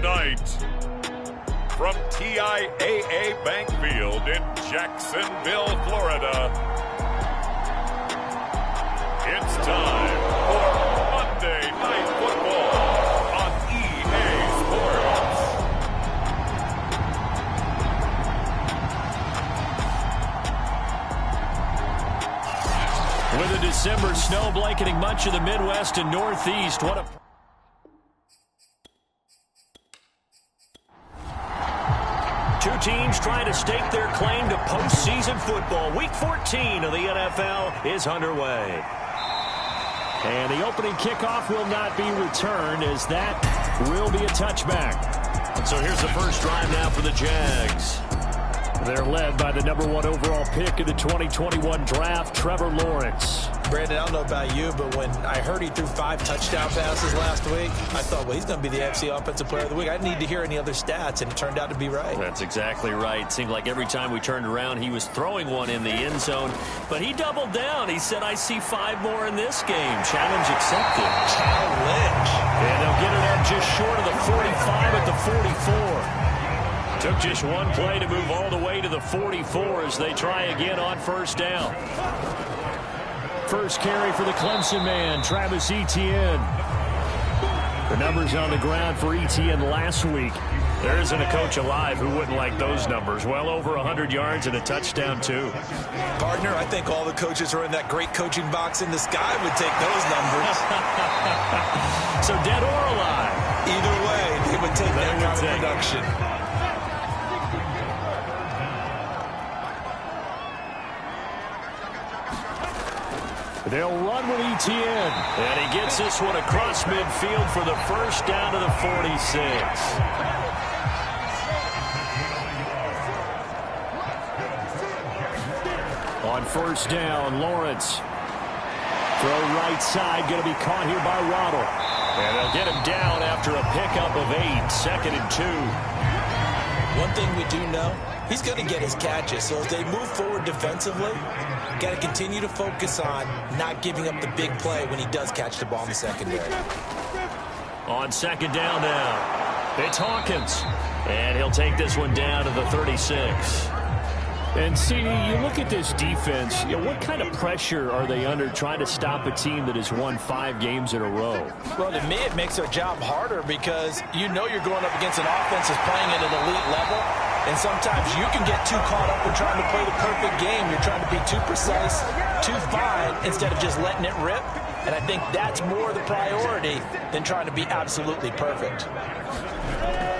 tonight, from TIAA Bank Field in Jacksonville, Florida, it's time for Monday Night Football on EA Sports. With a December snow blanketing much of the Midwest and Northeast, what a... Two teams trying to stake their claim to postseason football. Week 14 of the NFL is underway. And the opening kickoff will not be returned, as that will be a touchback. So here's the first drive now for the Jags. They're led by the #1 overall pick in the 2021 draft, Trevor Lawrence. Brandon, I don't know about you, but when I heard he threw 5 touchdown passes last week, I thought, well, he's going to be the AFC Offensive Player of the Week. I didn't need to hear any other stats, and it turned out to be right. That's exactly right. It seemed like every time we turned around, he was throwing one in the end zone. But he doubled down. He said, I see 5 more in this game. Challenge accepted. Challenge. And they'll get it up just short of the 45 at the 44. Took just one play to move all the way to the 44 as they try again on first down. First carry for the Clemson man, Travis Etienne. The numbers on the ground for Etienne last week. There isn't a coach alive who wouldn't like those numbers. Well over 100 yards and a touchdown, too. Partner, I think all the coaches are in that great coaching box in the sky would take those numbers. So dead or alive? Either way, they would take that kind of production. They'll run with Etienne. And he gets this one across midfield for the first down to the 46. On first down, Lawrence. Throw right side, going to be caught here by Waddle. And they'll get him down after a pickup of 8, 2nd and 2. One thing we do know, he's going to get his catches. So as they move forward defensively, got to continue to focus on not giving up the big play when he does catch the ball in the secondary. On second down now, it's Hawkins. And he'll take this one down to the 36. And, CD, you look at this defense, what kind of pressure are they under trying to stop a team that has won 5 games in a row? Well, to me, it makes their job harder because you know you're going up against an offense that's playing at an elite level. And sometimes you can get too caught up in trying to play the perfect game. You're trying to be too precise, too fine, instead of just letting it rip. And I think that's more the priority than trying to be absolutely perfect.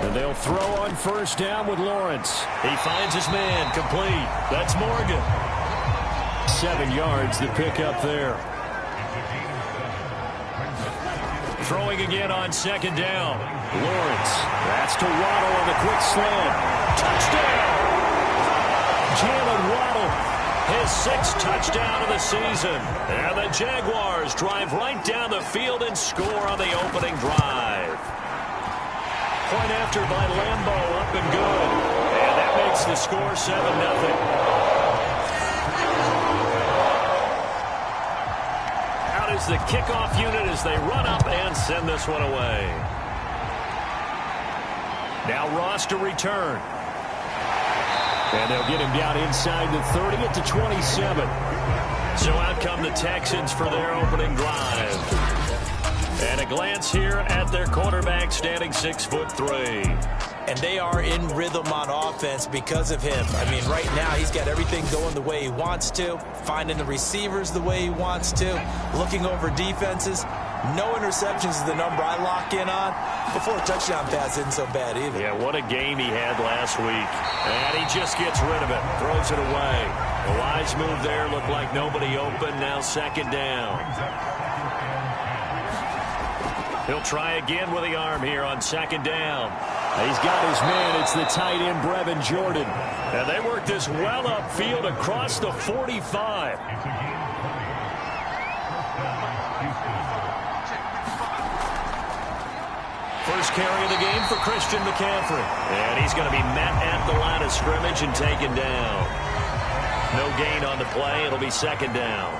And they'll throw on first down with Lawrence. He finds his man, complete. That's Morgan. 7 yards, the pickup there. Throwing again on second down. Lawrence. That's to Waddle on the quick slant. Touchdown! Jalen Waddle, his 6th touchdown of the season. And the Jaguars drive right down the field and score on the opening drive. Point after by Lambeau, up and good. And that makes the score 7-0. Out is the kickoff unit as they run up and send this one away. Now Ross to return. And they'll get him down inside the 30 at the 27. So out come the Texans for their opening drive. And a glance here at their quarterback, standing 6'3". And they are in rhythm on offense because of him. I mean, right now he's got everything going the way he wants to, finding the receivers the way he wants to, looking over defenses. No interceptions is the number I lock in on. Before a touchdown pass isn't so bad either. Yeah, what a game he had last week. And he just gets rid of it, throws it away. A wise move there, looked like nobody open, now second down. He'll try again with the arm here on second down. He's got his man. It's the tight end, Brevin Jordan. And they work this well upfield across the 45. First carry of the game for Christian McCaffrey. And he's going to be met at the line of scrimmage and taken down. No gain on the play. It'll be second down.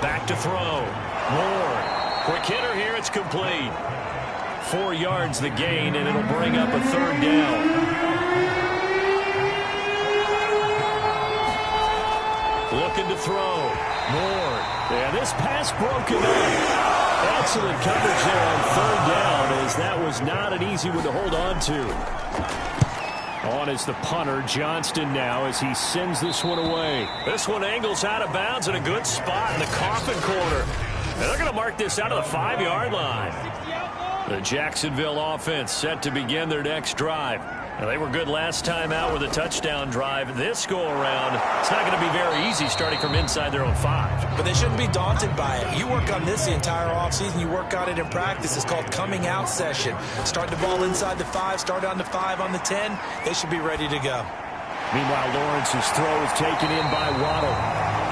Back to throw. Moore. Quick hitter here. It's complete. 4 yards the gain, and it'll bring up a third down. Looking to throw. Moore. Yeah, this pass broken up. Excellent coverage there on third down, as that was not an easy one to hold on to. On is the punter, Johnston, now, as he sends this one away. This one angles out of bounds in a good spot in the coffin corner. And they're going to mark this out of the 5-yard line. The Jacksonville offense set to begin their next drive. Now, they were good last time out with a touchdown drive. This go-around, it's not going to be very easy starting from inside their own 5. But they shouldn't be daunted by it. You work on this the entire offseason. You work on it in practice. It's called coming out session. Start the ball inside the 5, start on the 5, on the 10. They should be ready to go. Meanwhile, Lawrence's throw is taken in by Waddle.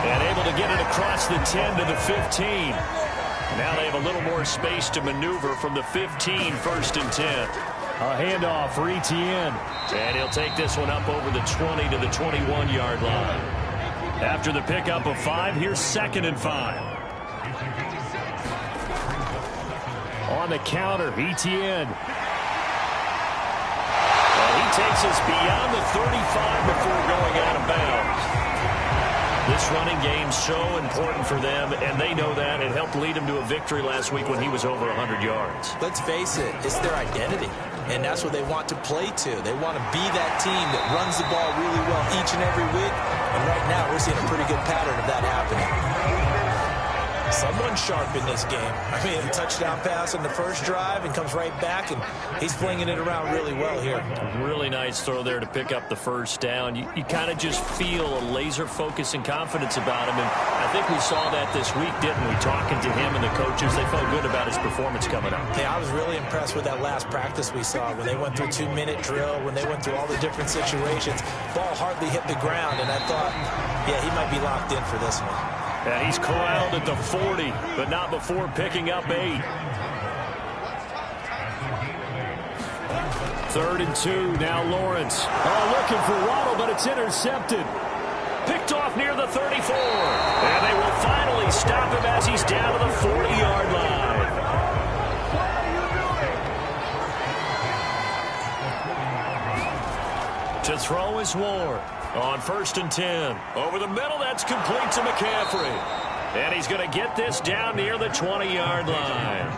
And able to get it across the 10 to the 15. Now they have a little more space to maneuver from the 15, 1st and 10. A handoff for Etienne. And he'll take this one up over the 20 to the 21-yard line. After the pickup of 5, here's 2nd and 5. On the counter, Etienne. And he takes us beyond the 35 before going out of bounds. This running game so important for them, and they know that. It helped lead them to a victory last week when he was over 100 yards. Let's face it, it's their identity, and that's what they want to play to. They want to be that team that runs the ball really well each and every week, and right now we're seeing a pretty good pattern of that happening. Someone's sharp in this game. I mean, a touchdown pass on the first drive and comes right back, and he's flinging it around really well here. Really nice throw there to pick up the first down. You kind of just feel a laser focus and confidence about him, and I think we saw that this week, didn't we? Talking to him and the coaches, they felt good about his performance coming up. Yeah, I was really impressed with that last practice we saw when they went through 2-minute drill, when they went through all the different situations. Ball hardly hit the ground, and I thought, yeah, he might be locked in for this one. And he's corralled at the 40, but not before picking up 8. 3rd and 2, now Lawrence. Oh, looking for Waddle, but it's intercepted. Picked off near the 34. And they will finally stop him as he's down to the 40-yard line. To throw is Ward. On 1st and 10. Over the middle, that's complete to McCaffrey. And he's going to get this down near the 20-yard line.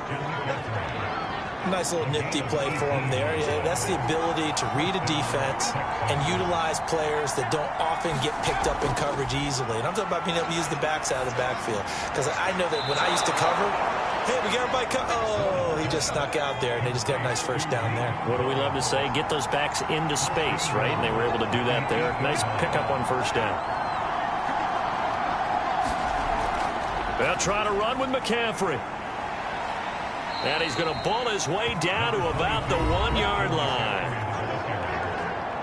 Nice little nifty play for him there. Yeah, that's the ability to read a defense and utilize players that don't often get picked up in coverage easily. And I'm talking about being able to use the backside of the backfield. Because I know that when I used to cover, hey, we got everybody oh, he just snuck out there, and they just got a nice first down there. What do we love to say? Get those backs into space, right? And they were able to do that there. Nice pickup on first down. They'll try to run with McCaffrey. And he's going to bull his way down to about the 1-yard line.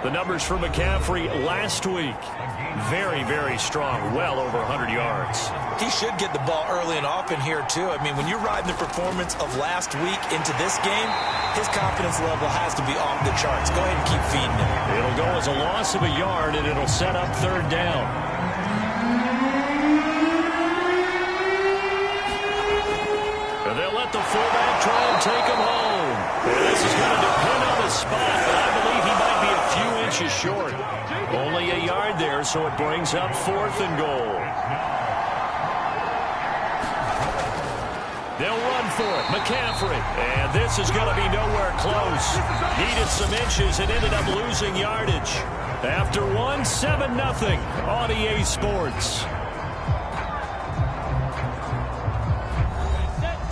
The numbers for McCaffrey last week, very, very strong, well over 100 yards. He should get the ball early and often here, too. I mean, when you're riding the performance of last week into this game, his confidence level has to be off the charts. Go ahead and keep feeding him. It'll go as a loss of a yard, and it'll set up 3rd down. And they'll let the fullback try and take him home. And this is going to depend on the spot, but I believe he might be a few inches short. Only a yard there, so it brings up 4th and goal. They'll run for it. McCaffrey. And this is going to be nowhere close. Needed some inches and ended up losing yardage. After 7-0 on EA Sports.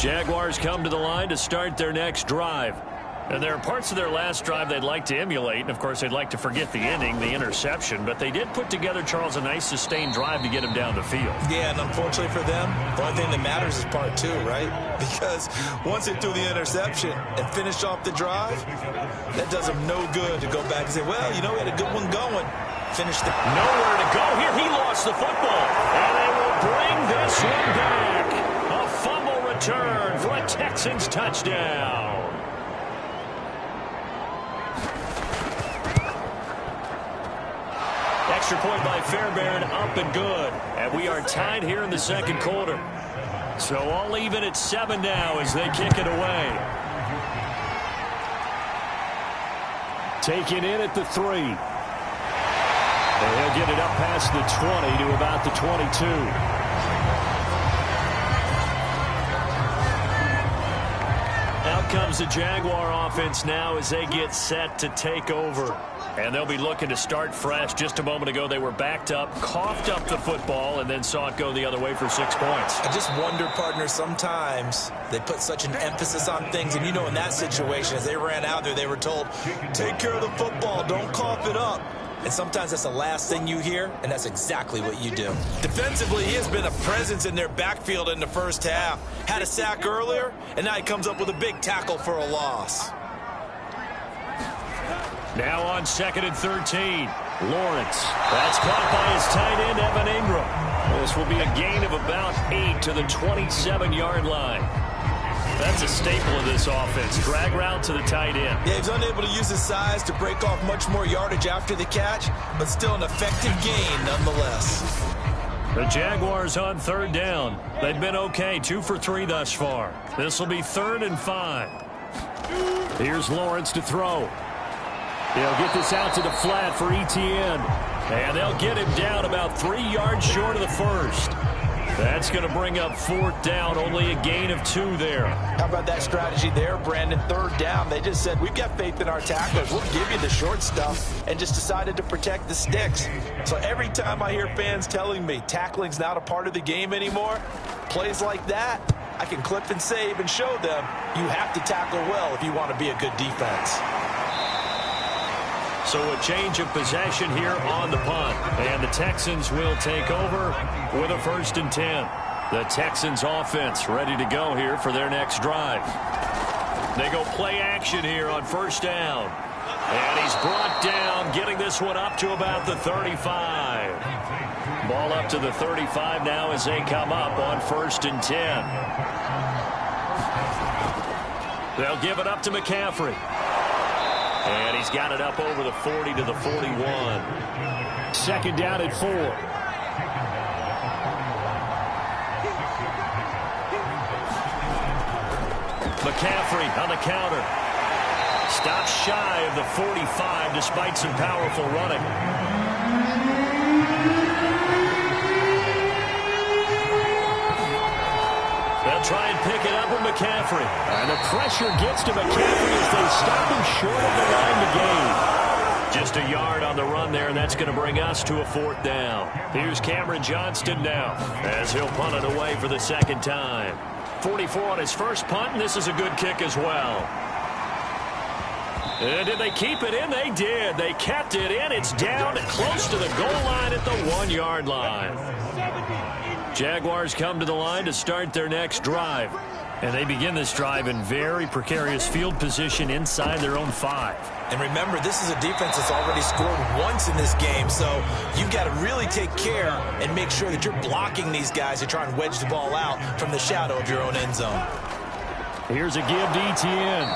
Jaguars come to the line to start their next drive. And there are parts of their last drive they'd like to emulate. And, of course, they'd like to forget the ending, the interception. But they did put together, Charles, a nice sustained drive to get him down the field. Yeah, and unfortunately for them, the only thing that matters is part 2, right? Because once they threw the interception and finished off the drive, that does them no good to go back and say, well, you know, we had a good one going. Finish the... Nowhere to go here. He lost the football. And they will bring this one back. A fumble return for a Texans touchdown. Extra point by Fairbairn, up and good. And we are tied here in the second quarter. So all even at 7 now as they kick it away. Taking in at the 3. And he'll get it up past the 20 to about the 22. Out comes the Jaguar offense now as they get set to take over. And they'll be looking to start fresh. Just a moment ago, they were backed up, coughed up the football, and then saw it go the other way for 6 points. I just wonder, partner, sometimes they put such an emphasis on things. And, you know, in that situation, as they ran out there, they were told, take care of the football, don't cough it up. And sometimes that's the last thing you hear, and that's exactly what you do. Defensively, he has been a presence in their backfield in the first half. Had a sack earlier, and now he comes up with a big tackle for a loss. Now on 2nd and 13. Lawrence. That's caught by his tight end, Evan Ingram. This will be a gain of about 8 to the 27-yard line. That's a staple of this offense. Drag route to the tight end. Yeah, he's unable to use his size to break off much more yardage after the catch, but still an effective gain nonetheless. The Jaguars on 3rd down. They've been okay, 2 for 3 thus far. This will be 3rd and 5. Here's Lawrence to throw. They'll get this out to the flat for Etienne. And they'll get him down about 3 yards short of the first. That's going to bring up 4th down, only a gain of 2 there. How about that strategy there, Brandon? 3rd down, they just said, we've got faith in our tacklers. We'll give you the short stuff, and just decided to protect the sticks. So every time I hear fans telling me tackling's not a part of the game anymore, plays like that, I can clip and save and show them you have to tackle well if you want to be a good defense. So a change of possession here on the punt. And the Texans will take over with a 1st and 10. The Texans offense ready to go here for their next drive. They go play action here on 1st down. And he's brought down, getting this one up to about the 35. Ball up to the 35 now as they come up on 1st and 10. They'll give it up to McCaffrey. And he's got it up over the 40 to the 41. 2nd down at 4. McCaffrey on the counter. Stops shy of the 45 despite some powerful running. They'll try and pick it up with McCaffrey. And the pressure gets to McCaffrey as they stop him short of the line to gain. Just a yard on the run there, and that's going to bring us to a 4th down. Here's Cameron Johnston now as he'll punt it away for the 2nd time. 44 on his first punt, and this is a good kick as well. And did they keep it in? They did. They kept it in. It's down close to the goal line at the 1-yard line. Jaguars come to the line to start their next drive. And they begin this drive in very precarious field position inside their own 5. And remember, this is a defense that's already scored once in this game, so you've got to really take care and make sure that you're blocking these guys to try and wedge the ball out from the shadow of your own end zone. Here's a give to Etienne.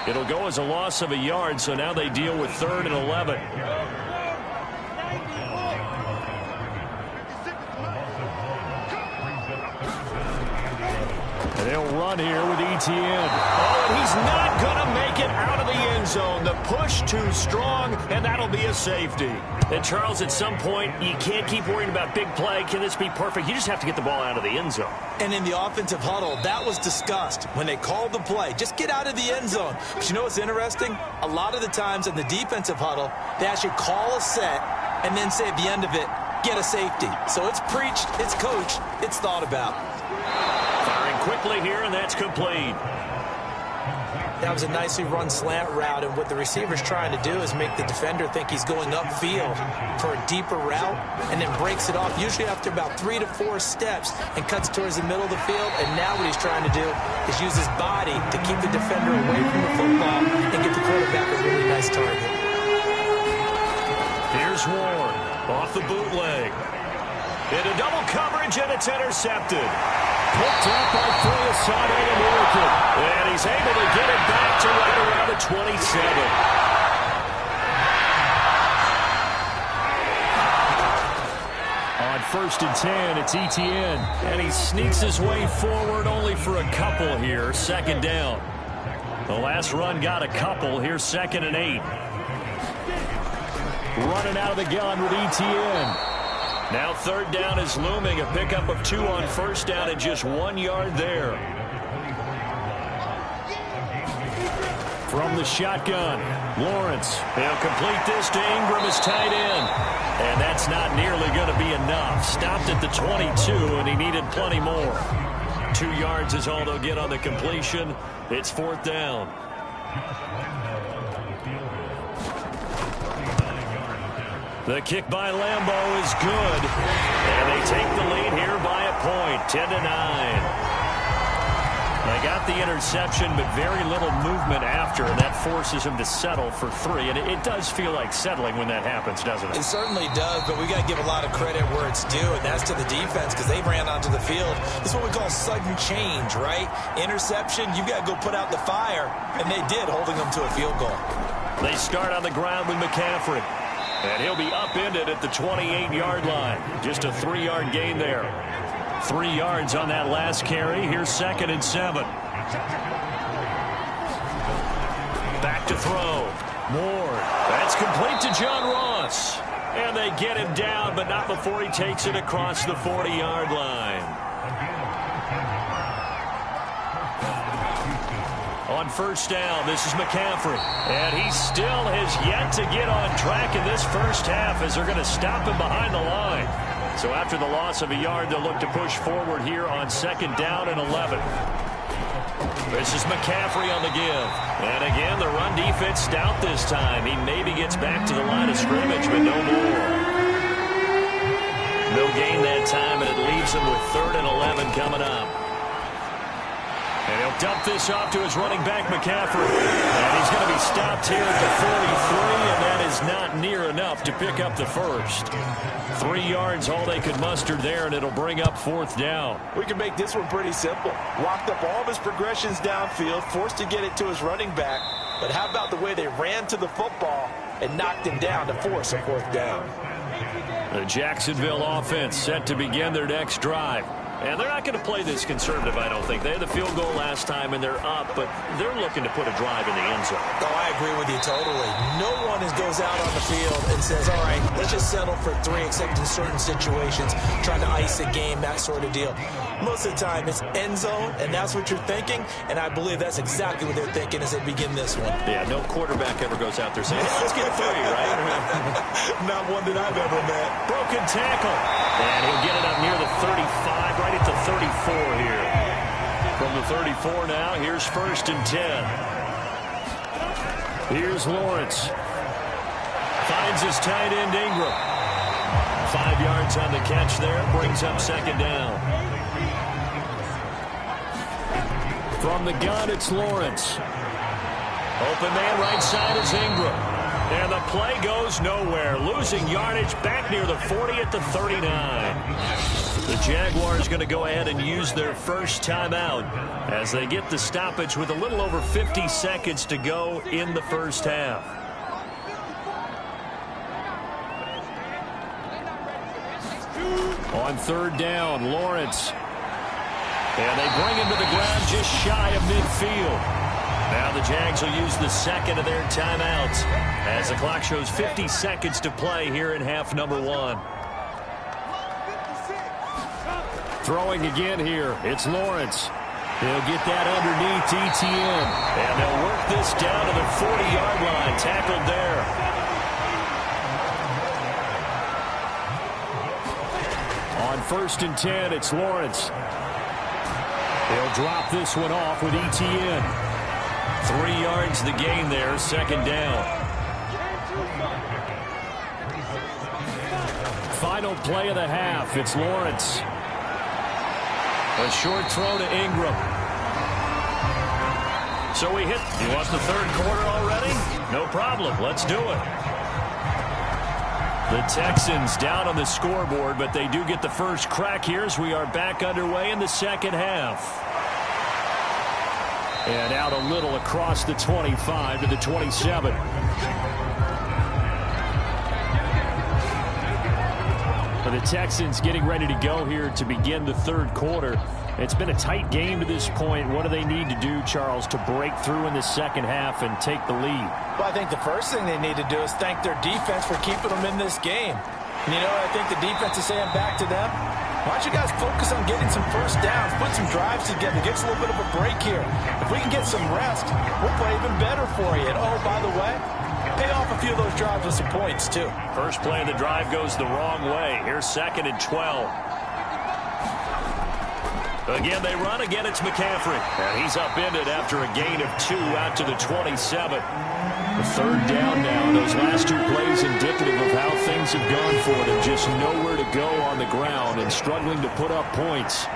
It'll go as a loss of a yard, so now they deal with 3rd and 11. They'll run here with Etienne. Oh, and he's not going to make it out of the end zone. The push too strong, and that'll be a safety. And, Charles, at some point, you can't keep worrying about big play. Can this be perfect? You just have to get the ball out of the end zone. And in the offensive huddle, that was discussed when they called the play. Just get out of the end zone. But you know what's interesting? A lot of the times in the defensive huddle, they actually call a set and then say at the end of it, get a safety. So it's preached, it's coached, it's thought about. Firing quickly here, and that's complete. That was a nicely run slant route, and what the receiver's trying to do is make the defender think he's going upfield for a deeper route, and then breaks it off, usually after about 3 to 4 steps, and cuts towards the middle of the field. And now what he's trying to do is use his body to keep the defender away from the football and get the quarterback a really nice target. Here's Warren off the bootleg. Into double coverage, and it's intercepted. Picked up by Fulasade American. And he's able to get it back to right around the 27. On first and 10. It's Etienne. And he sneaks his way forward only for a couple here. Second down. The last run got a couple. Here's 2nd and 8. Running out of the gun with Etienne. Now 3rd down is looming. A pickup of 2 on 1st down and just 1 yard there. From the shotgun, Lawrence. He'll complete this to Ingram, his tight end. And that's not nearly going to be enough. Stopped at the 22, and he needed plenty more. 2 yards is all they'll get on the completion. It's 4th down. The kick by Lambeau is good. And they take the lead here by a point, 10-9. They got the interception, but very little movement after, and that forces him to settle for 3. And it does feel like settling when that happens, doesn't it? It certainly does, but we got to give a lot of credit where it's due, and that's to the defense because they ran onto the field. It's what we call sudden change, right? Interception, you've got to go put out the fire, and they did, holding them to a field goal. They start on the ground with McCaffrey, and he'll be upended at the 28-yard line. Just a 3-yard gain there. 3 yards on that last carry. Here's 2nd and 7. Back to throw. Moore. That's complete to John Ross. And they get him down, but not before he takes it across the 40-yard line. On 1st down, this is McCaffrey. And he still has yet to get on track in this first half as they're going to stop him behind the line. So after the loss of a yard, they'll look to push forward here on 2nd down and 11. This is McCaffrey on the give. And again, the run defense stout this time. He maybe gets back to the line of scrimmage, but no more. No gain that time, and it leaves him with 3rd and 11 coming up. And he'll dump this off to his running back, McCaffrey. And he's going to be stopped here at the 43, and that is not near enough to pick up the first. 3 yards, all they could muster there, and it'll bring up 4th down. We can make this one pretty simple. Walked up all of his progressions downfield, forced to get it to his running back. But how about the way they ran to the football and knocked him down to force a 4th down? The Jacksonville offense set to begin their next drive. And they're not going to play this conservative, I don't think. They had the field goal last time, and they're up, but they're looking to put a drive in the end zone. Oh, I agree with you totally. No one goes out on the field and says, all right, let's just settle for 3, except in certain situations, trying to ice a game, that sort of deal. Most of the time, it's end zone, and that's what you're thinking, and I believe that's exactly what they're thinking as they begin this one. Yeah, no quarterback ever goes out there saying, hey, let's get 3, right? Not one that I've ever met. Broken tackle. And he'll get it up near the 35, right at the 34 here. From the 34 now, here's 1st and 10. Here's Lawrence. Finds his tight end, Ingram. 5 yards on the catch there. Brings up 2nd down. From the gun, it's Lawrence. Open man right side is Ingram. And the play goes nowhere. Losing yardage back near the 40 at the 39. The Jaguars going to go ahead and use their first timeout as they get the stoppage with a little over 50 seconds to go in the first half. On 3rd down, Lawrence. And they bring him to the ground just shy of midfield. Now the Jags will use the 2nd of their timeouts as the clock shows 50 seconds to play here in half number 1. Throwing again here, it's Lawrence. He'll get that underneath Etienne. And they'll work this down to the 40-yard line. Tackled there. On 1st and 10, it's Lawrence. He'll drop this one off with Etienne. 3 yards the gain there, 2nd down. Final play of the half, it's Lawrence. A short throw to Ingram. So we hit. You want the 3rd quarter already? No problem, let's do it. The Texans down on the scoreboard, but they do get the first crack here as we are back underway in the 2nd half. And out a little across the 25 to the 27. For the Texans getting ready to go here to begin the third quarter. It's been a tight game to this point. What do they need to do, Charles, to break through in the second half and take the lead? Well, I think the first thing they need to do is thank their defense for keeping them in this game. And you know what I think the defense is saying back to them? Why don't you guys focus on getting some first downs, put some drives together, get us a little bit of a break here. If we can get some rest, we'll play even better for you. And, oh, by the way, pay off a few of those drives with some points, too. First play of the drive goes the wrong way. Here's 2nd and 12. Again, they run. Again, it's McCaffrey. And he's upended after a gain of 2 out to the 27. The third down now. Those last 2 plays indicative of how things have gone for them. Just nowhere to go on the ground and struggling to put up points.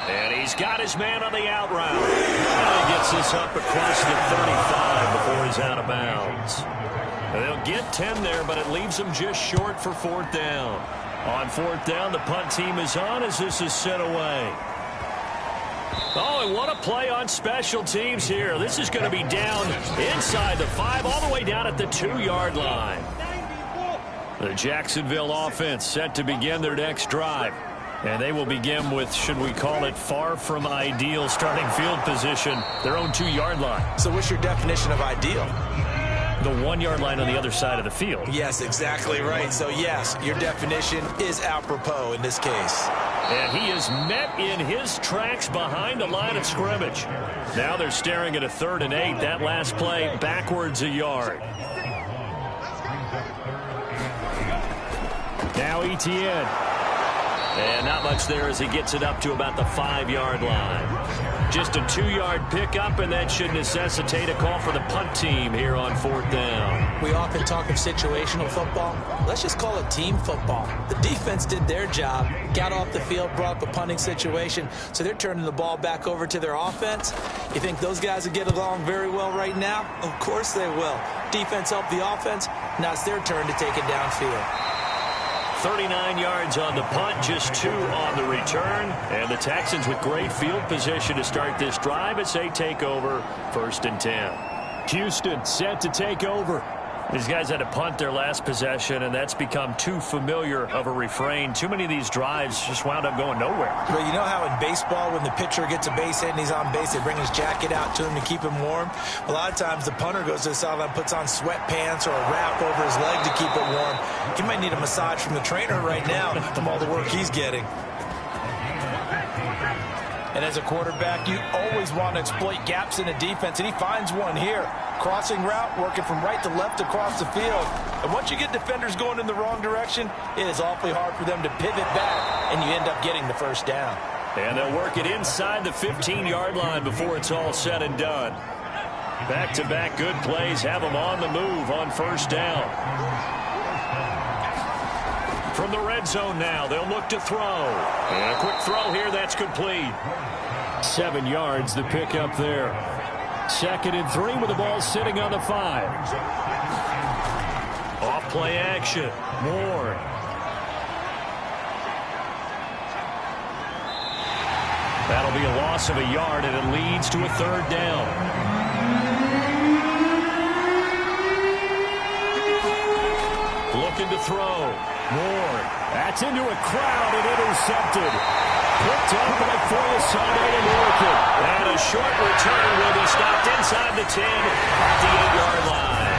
And he's got his man on the out route. And he gets this up across the 35 before he's out of bounds. And they'll get 10 there, but it leaves them just short for 4th down. On 4th down, the punt team is on as this is sent away. Oh, and what a play on special teams here. This is going to be down inside the 5, all the way down at the 2-yard line. The Jacksonville offense set to begin their next drive. And they will begin with, should we call it, far from ideal starting field position, their own 2-yard line. So what's your definition of ideal? The 1-yard line on the other side of the field. Yes, exactly right. So, yes, your definition is apropos in this case. And he is met in his tracks behind the line of scrimmage. Now they're staring at a 3rd and 8. That last play backwards a yard. Now Etienne. And not much there as he gets it up to about the 5-yard line. Just a 2-yard pickup, and that should necessitate a call for the punt team here on 4th down. We often talk of situational football. Let's just call it team football. The defense did their job, got off the field, brought up a punting situation, so they're turning the ball back over to their offense. You think those guys will get along very well right now? Of course they will. Defense helped the offense. Now it's their turn to take it downfield. 39 yards on the punt, just 2 on the return. And the Texans with great field position to start this drive as they take over 1st and 10. Houston set to take over. These guys had to punt their last possession, and that's become too familiar of a refrain. Too many of these drives just wound up going nowhere. Well, you know how in baseball when the pitcher gets a base hit and he's on base, they bring his jacket out to him to keep him warm? A lot of times the punter goes to the sideline, puts on sweatpants or a wrap over his leg to keep it warm. He might need a massage from the trainer right now from all the work he's getting. And as a quarterback, you always want to exploit gaps in the defense, and he finds one here. Crossing route, working from right to left across the field. And once you get defenders going in the wrong direction, it is awfully hard for them to pivot back, and you end up getting the 1st down. And they'll work it inside the 15-yard line before it's all said and done. Back-to-back good plays have them on the move on 1st down. From the red zone now, they'll look to throw. And a quick throw here, that's complete. 7 yards, the pickup there. 2nd and 3 with the ball sitting on the 5. Off play action. Moore. That'll be a loss of a yard, and it leads to a 3rd down. Looking to throw. Moore. That's into a crowd and intercepted. Picked up by Foyesade and Orchid. And a short return will be stopped inside the 10 at the 8-yard line.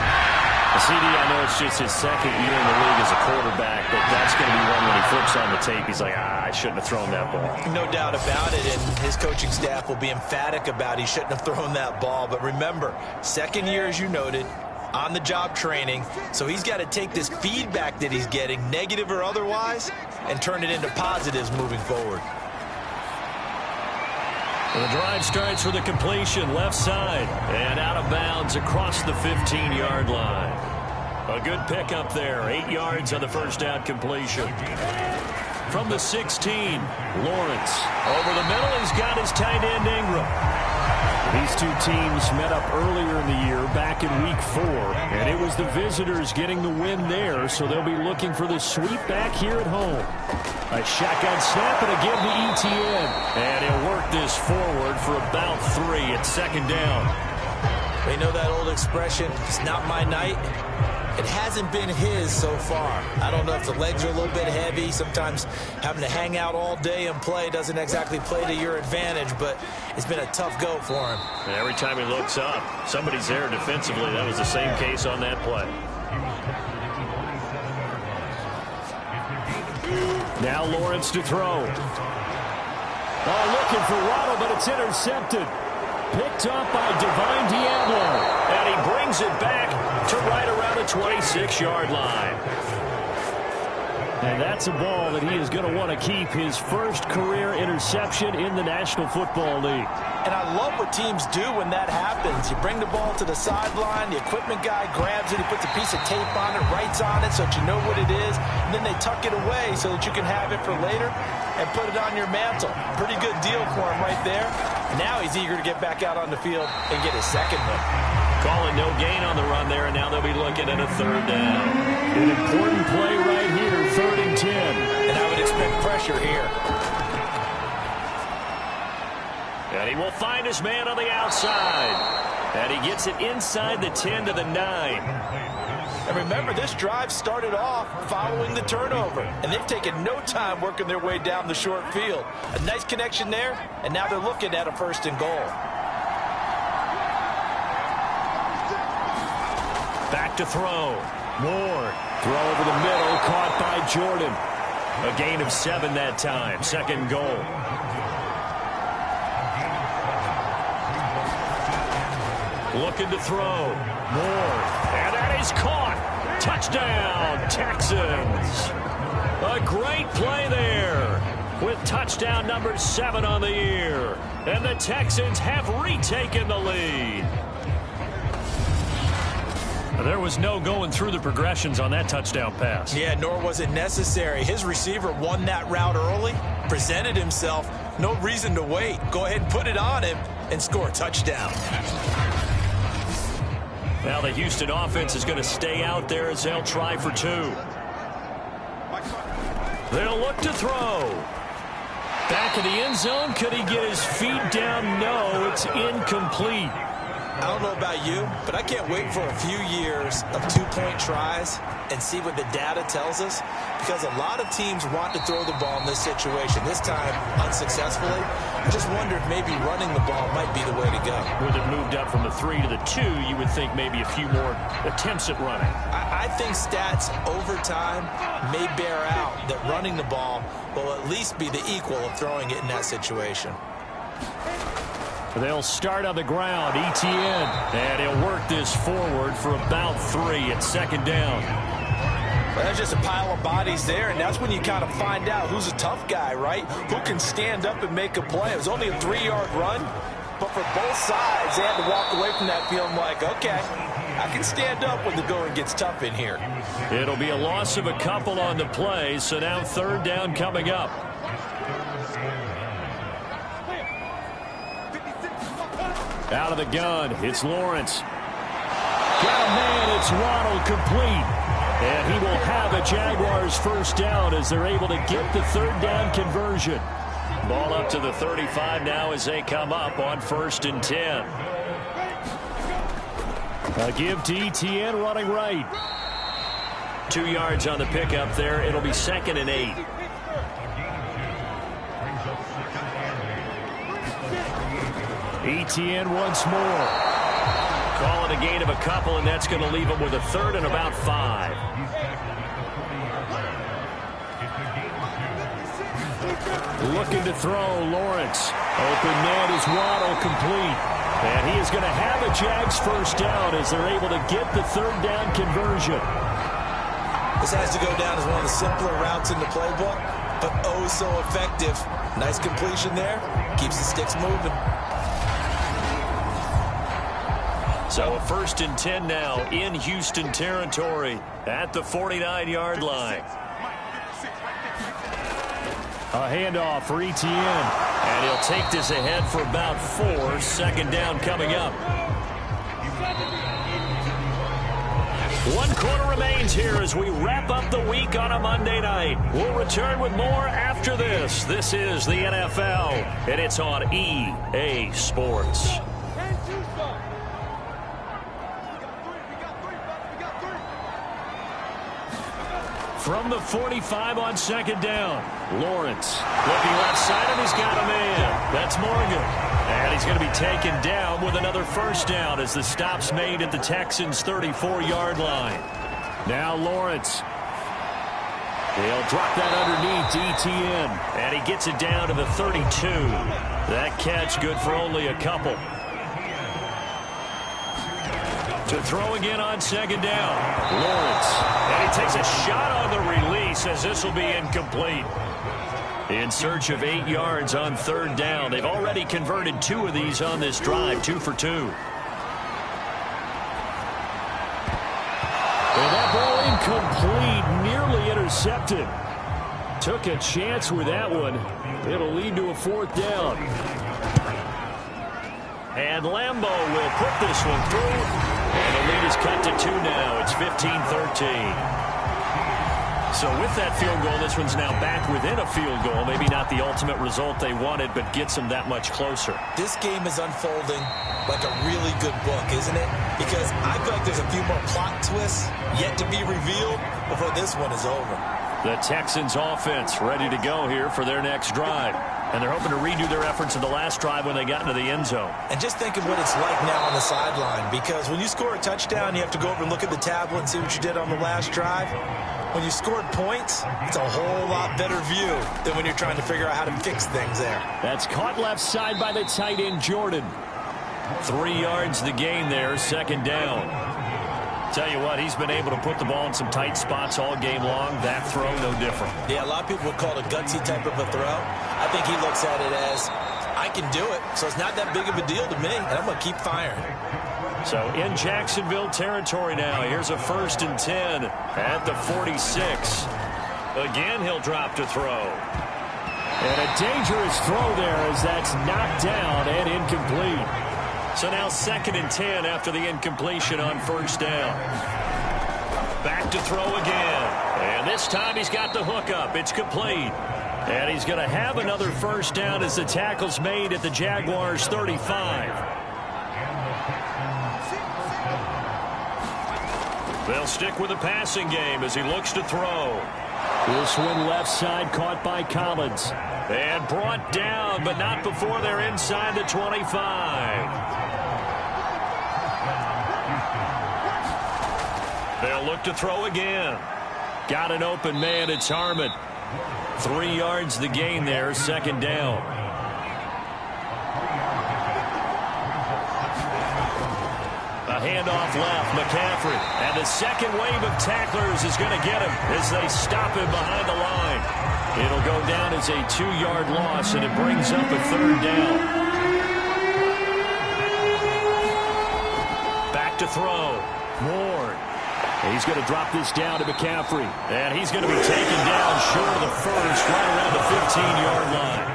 CD, I know it's just his 2nd year in the league as a quarterback, but that's going to be one when he flips on the tape. He's like, I shouldn't have thrown that ball. No doubt about it, and his coaching staff will be emphatic about he shouldn't have thrown that ball. But remember, 2nd year, as you noted, on-the-job training, so he's got to take this feedback that he's getting, negative or otherwise, and turn it into positives moving forward. The drive starts with a completion left side and out of bounds across the 15-yard line. A good pickup there, 8 yards on the 1st down completion. From the 16, Lawrence. Over the middle, he's got his tight end Ingram. These two teams met up earlier in the year, back in week 4, and it was the visitors getting the win there, so they'll be looking for the sweep back here at home. A shotgun snap and a give to Etienne. And he'll work this forward for about 3 at 2nd down. We know that old expression, it's not my night. It hasn't been his so far. I don't know if the legs are a little bit heavy. Sometimes having to hang out all day and play doesn't exactly play to your advantage, but it's been a tough go for him. And every time he looks up, somebody's there defensively. That was the same case on that play. Now Lawrence to throw. Oh, looking for Waddle, but it's intercepted. Picked up by Divine Diablo. And he brings it back to right around the 26-yard line. And that's a ball that he is going to want to keep, his first career interception in the National Football League. And I love what teams do when that happens. You bring the ball to the sideline, the equipment guy grabs it, he puts a piece of tape on it, writes on it so that you know what it is, and then they tuck it away so that you can have it for later and put it on your mantle. Pretty good deal for him right there. Now he's eager to get back out on the field and get his second one. Calling no gain on the run there, and now they'll be looking at a third down. An important play right here, 3rd and 10. And I would expect pressure here. And he will find his man on the outside. And he gets it inside the 10 to the 9. And remember, this drive started off following the turnover. And they've taken no time working their way down the short field. A nice connection there, and now they're looking at a 1st and goal. Back to throw. Ward. Throw over the middle, caught by Jordan. A gain of 7 that time. 2nd goal. Looking to throw. Ward. And that is caught. Touchdown, Texans. A great play there with touchdown number 7 on the year. And the Texans have retaken the lead. There was no going through the progressions on that touchdown pass. Yeah, nor was it necessary. His receiver won that route early, presented himself. No reason to wait. Go ahead and put it on him and score a touchdown. Now the Houston offense is going to stay out there as they'll try for 2. They'll look to throw. Back in the end zone. Could he get his feet down? No, it's incomplete. I don't know about you, but I can't wait for a few years of 2-point tries and see what the data tells us, because a lot of teams want to throw the ball in this situation. This time, unsuccessfully. I just wonder if maybe running the ball might be the way to go. With it moved up from the 3 to the 2, you would think maybe a few more attempts at running. I think stats over time may bear out that running the ball will at least be the equal of throwing it in that situation. They'll start on the ground. Etienne. And he'll work this forward for about 3 at 2nd down. Well, there's just a pile of bodies there, and that's when you kind of find out who's a tough guy, right? Who can stand up and make a play. It was only a 3-yard run, but for both sides, they had to walk away from that feeling like, okay, I can stand up when the going gets tough in here. It'll be a loss of a couple on the play, so now 3rd down coming up. Out of the gun, it's Lawrence. Got a man, it's Waddle, complete. And he will have a Jaguars 1st down as they're able to get the 3rd down conversion. Ball up to the 35 now as they come up on 1st and 10. A give to Etienne running right. 2 yards on the pickup there. It'll be 2nd and 8. Etienne once more. Calling a gain of a couple, and that's going to leave him with a 3rd and about 5. Looking to throw, Lawrence. Open man is Waddle, complete. And he is going to have a Jags 1st down as they're able to get the 3rd down conversion. This has to go down as one of the simpler routes in the playbook, but oh so effective. Nice completion there. Keeps the sticks moving. So a 1st and 10 now in Houston territory at the 49-yard line. A handoff for Etienne. And he'll take this ahead for about 4. 2nd down coming up. 1 quarter remains here as we wrap up the week on a Monday night. We'll return with more after this. This is the NFL, and it's on EA Sports. From the 45 on second down, Lawrence looking left side, and he's got a man. That's Morgan. And he's going to be taken down with another first down as the stop's made at the Texans' 34-yard line. Now Lawrence. He'll drop that underneath ETN, and he gets it down to the 32. That catch good for only a couple. To throw again on second down, Lawrence. And he takes a shot on the release as this will be incomplete. In search of 8 yards on third down. They've already converted 2 of these on this drive, 2 for 2. And that ball incomplete, nearly intercepted. Took a chance with that one. It'll lead to a fourth down. And Lambeau will put this one through. And the lead is cut to 2 now. It's 15-13. So with that field goal, this one's now back within a field goal. Maybe not the ultimate result they wanted, but gets them that much closer. This game is unfolding like a really good book, isn't it? Because I feel like there's a few more plot twists yet to be revealed before this one is over. The Texans offense ready to go here for their next drive. And they're hoping to redo their efforts in the last drive when they got into the end zone. And just think of what it's like now on the sideline, because when you score a touchdown, you have to go over and look at the tablet and see what you did on the last drive. When you scored points, it's a whole lot better view than when you're trying to figure out how to fix things there. That's caught left side by the tight end, Jordan. 3 yards the gain there, second down. Tell you what, he's been able to put the ball in some tight spots all game long. That throw, no different. Yeah, a lot of people would call it a gutsy type of a throw. I think he looks at it as, I can do it, so it's not that big of a deal to me, and I'm going to keep firing. So in Jacksonville territory now. Here's a 1st and 10 at the 46. Again, he'll drop to throw. And a dangerous throw there as that's knocked down and incomplete. So now 2nd and 10 after the incompletion on first down. Back to throw again. And this time he's got the hookup. It's complete. And he's going to have another first down as the tackle's made at the Jaguars' 35. They'll stick with the passing game as he looks to throw. This one left side caught by Collins. And brought down, but not before they're inside the 25. They'll look to throw again. Got an open man. It's Harmon. 3 yards the gain there, second down. A handoff left, McCaffrey. And the second wave of tacklers is going to get him as they stop him behind the line. It'll go down as a 2-yard loss, and it brings up a third down. Back to throw. Ward. He's going to drop this down to McCaffrey. And he's going to be taken down short of the first, right around the 15-yard line.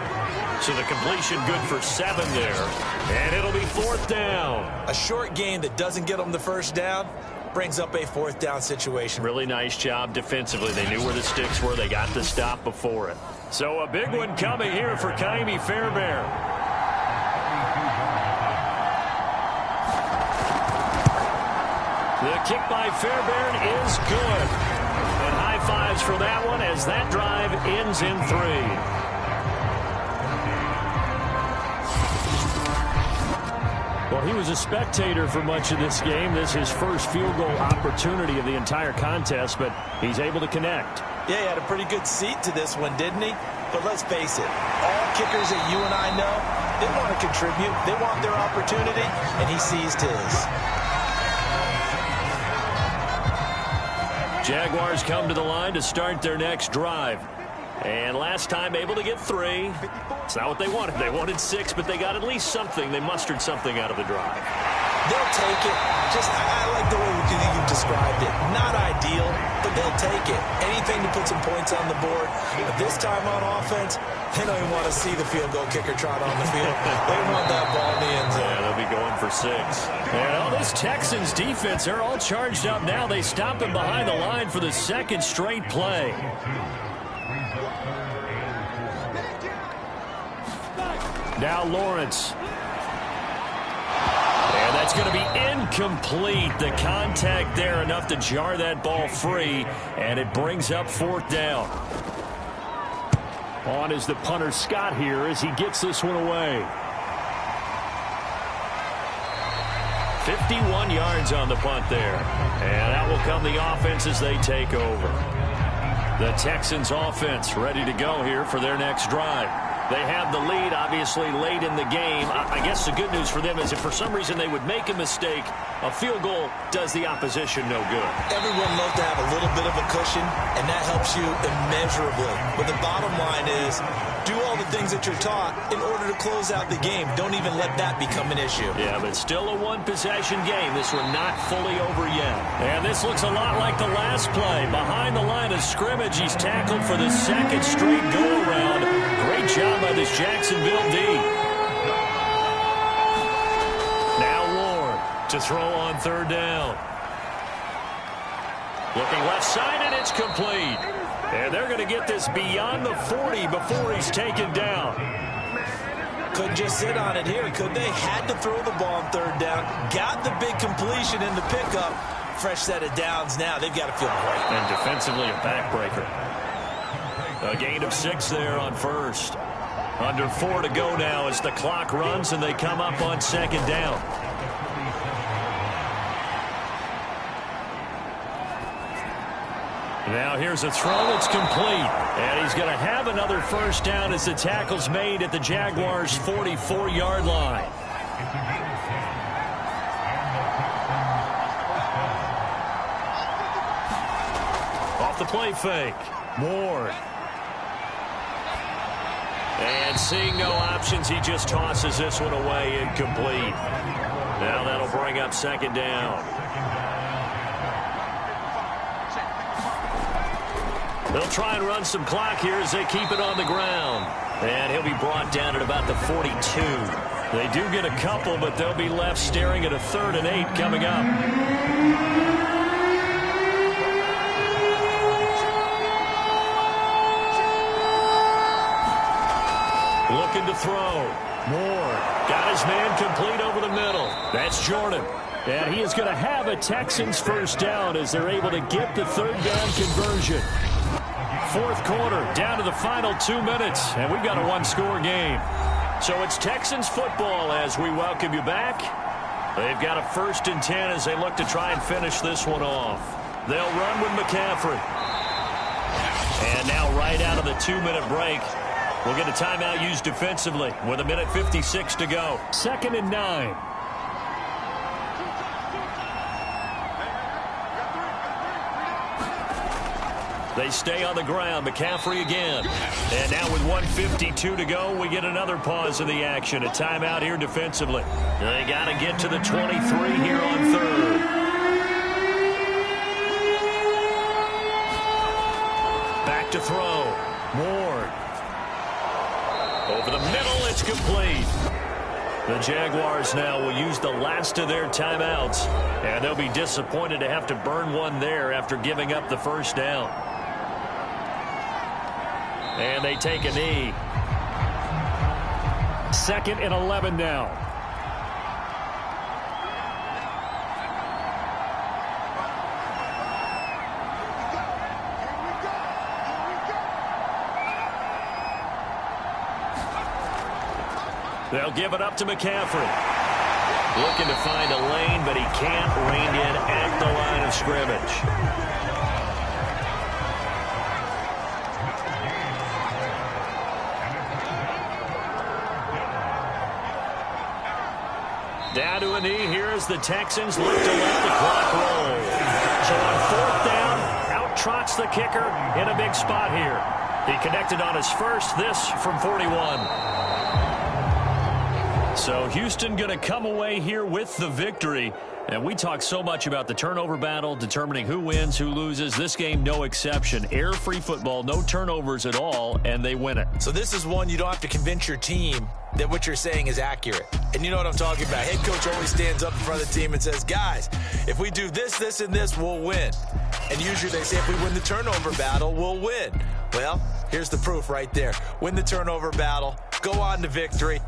So the completion good for 7 there. And it'll be fourth down. A short game that doesn't get them the first down brings up a fourth down situation. Really nice job defensively. They knew where the sticks were. They got the stop before it. So a big one coming here for Kaimi Fairbairn. The kick by Fairbairn is good. And high fives for that one as that drive ends in 3. Well, he was a spectator for much of this game. This is his first field goal opportunity of the entire contest, but he's able to connect. Yeah, he had a pretty good seat to this one, didn't he? But let's face it, all kickers that you and I know, they want to contribute. They want their opportunity, and he seized his. Jaguars come to the line to start their next drive. And last time able to get 3. It's not what they wanted. They wanted 6, but they got at least something. They mustered something out of the drive. They'll take it. I like the way you've described it. Not ideal, but they'll take it. Anything to put some points on the board. But this time on offense, they don't even want to see the field goal kicker trot on the field. They want that ball in the end zone. Yeah, they'll be going for 6. And this Texans defense, they're all charged up now. They stop him behind the line for the second straight play. Now Lawrence. And That's going to be incomplete. The contact there enough to jar that ball free, and it brings up 4th down. On is the punter Scott here as he gets this one away. 51 yards on the punt there. And out will come the offense as they take over. The Texans offense ready to go here for their next drive. They have the lead, obviously, late in the game. I guess the good news for them is if for some reason they would make a mistake, a field goal does the opposition no good. Everyone loves to have a little bit of a cushion, and that helps you immeasurably. But the bottom line is, do all the things that you're taught in order to close out the game. Don't even let that become an issue. Yeah, but still a one-possession game. This one not fully over yet. And this looks a lot like the last play. Behind the line of scrimmage, he's tackled for the 2nd straight go-around. Great job by this Jacksonville D. Now Ward to throw on 3rd down. Looking left side, and it's complete. And they're going to get this beyond the 40 before he's taken down. Couldn't just sit on it here, could they? Had to throw the ball on 3rd down. Got the big completion in the pickup. Fresh set of downs now. They've got to feel great. And defensively a backbreaker. A gain of 6 there on 1st. Under 4 to go now as the clock runs and they come up on 2nd down. Now here's a throw. It's complete. And he's going to have another 1st down as the tackle's made at the Jaguars' 44-yard line. Off the play fake. Ward. And seeing no options, he just tosses this one away, incomplete. Now that'll bring up 2nd down. They'll try and run some clock here as they keep it on the ground. And he'll be brought down at about the 42. They do get a couple, but they'll be left staring at a 3rd and 8 coming up. Looking to throw. Moore got his man complete over the middle. That's Jordan. And he is going to have a Texans 1st down as they're able to get the 3rd down conversion. 4th quarter, down to the final 2 minutes, and we've got a 1-score game. So it's Texans football as we welcome you back. They've got a 1st and 10 as they look to try and finish this one off. They'll run with McCaffrey. And now right out of the 2-minute break, we'll get a timeout used defensively with 1:56 to go. 2nd and 9. They stay on the ground. McCaffrey again. And now with 1:52 to go, we get another pause in the action. A timeout here defensively. They got to get to the 23 here on 3rd. Back to throw. Ward. Over the middle, it's complete. The Jaguars now will use the last of their timeouts, and they'll be disappointed to have to burn one there after giving up the 1st down. And they take a knee. 2nd and 11 now. They'll give it up to McCaffrey. Looking to find a lane, but he can't rein in at the line of scrimmage. Down to a knee here as the Texans look to let the clock roll. So on 4th down, out trots the kicker in a big spot here. He connected on his 1st, this from 41. So Houston going to come away here with the victory. And we talk so much about the turnover battle, determining who wins, who loses. This game, no exception. Air-free football, no turnovers at all, and they win it. So this is one you don't have to convince your team that what you're saying is accurate. And you know what I'm talking about. Head coach always stands up in front of the team and says, guys, if we do this, this, and this, we'll win. And usually they say if we win the turnover battle, we'll win. Well, here's the proof right there. Win the turnover battle, go on to victory.